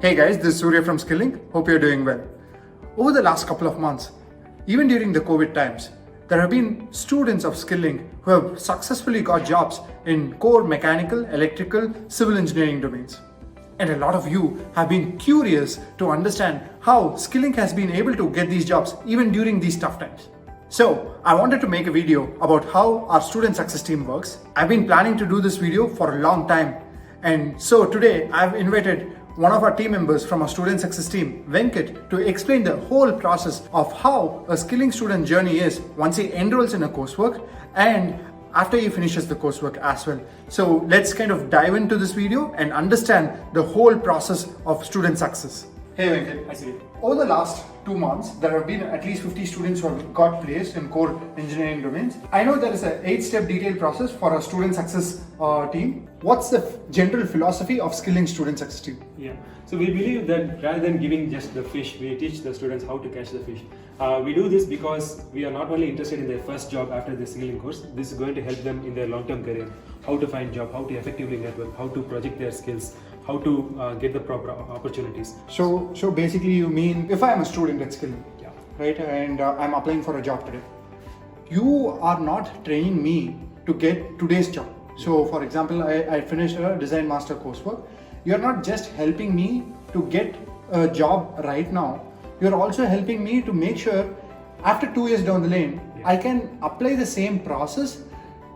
Hey guys, this is Surya from Skill-Lync. Hope you're doing well. Over the last couple of months, even during the COVID times, there have been students of Skill-Lync who have successfully got jobs in core mechanical, electrical, civil engineering domains. And a lot of you have been curious to understand how Skill-Lync has been able to get these jobs even during these tough times. So I wanted to make a video about how our student success team works. I've been planning to do this video for a long time. And so today I've invited one of our team members from our student success team, Venkat, to explain the whole process of how a Skill-Lync student journey is once he enrolls in a coursework and after he finishes the coursework as well. So let's kind of dive into this video and understand the whole process of student success. Hey Venkat. I see. Over the last 2 months, there have been at least 50 students who have got placed in core engineering domains. I know there is an 8-step detailed process for our student success team. What's the general philosophy of Skill-Lync student success team? Yeah. So we believe that rather than giving just the fish, we teach the students how to catch the fish. We do this because we are not only interested in their first job after the Skill-Lync course. This is going to help them in their long-term career. How to find job, how to effectively network, how to project their skills, how to get the proper opportunities. So basically you mean if I am a student at Skill-Lync, Yeah. right, and I'm applying for a job today, you are not training me to get today's job. So for example, I finished a design master coursework. You're not just helping me to get a job right now, you're also helping me to make sure after 2 years down the lane, I can apply the same process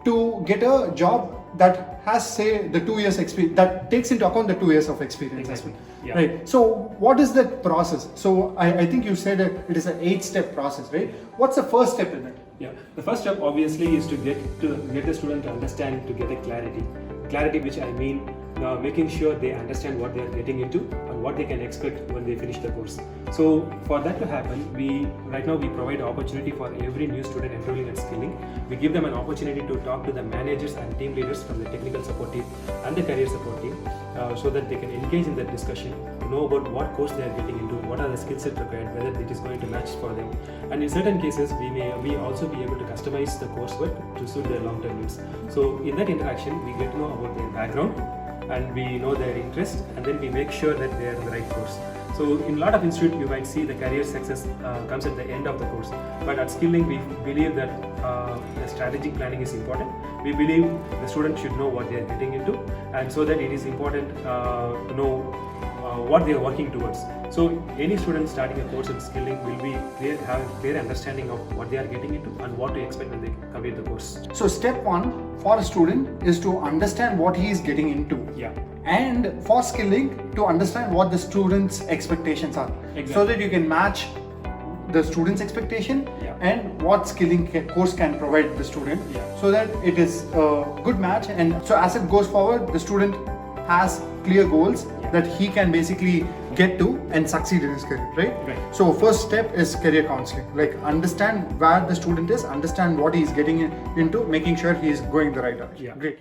to get a job that has, say, the 2 years experience, that takes into account the 2 years of experience. Exactly. Yeah. Right. So what is that process? So I think you said it is an 8-step process, right? What's the first step in it? Yeah. The first step obviously is to get the student to understand, to get a clarity. Clarity, which I mean making sure they understand what they are getting into and what they can expect when they finish the course. So for that to happen, right now we provide opportunity for every new student enrolling at Skill-Lync. We give them an opportunity to talk to the managers and team leaders from the technical support team and the career support team so that they can engage in that discussion, to know about what course they are getting into, what are the skill sets required, whether it is going to match for them. And in certain cases, we also be able to customize the coursework to suit their long-term needs. So in that interaction, we get to know about their background, and we know their interest, and then we make sure that they are in the right course. So in a lot of institutes, you might see the career success comes at the end of the course. But at Skill-Lync, we believe that the strategic planning is important. We believe the student should know what they are getting into, and so that it is important to know what they are working towards. So any student starting a course at Skill-Lync will have a clear understanding of what they are getting into and what to expect when they complete the course. So step 1 for a student is to understand what he is getting into. Yeah. And for Skill-Lync, to understand what the student's expectations are. Exactly. So that you can match the student's expectation and what Skill-Lync course can provide the student, so that it is a good match. And so as it goes forward, the student has clear goals that he can basically get to and succeed in his career, right? So first step is career counseling, like understand where the student is, understand what he is getting into, making sure he is going the right direction. Yeah. Great.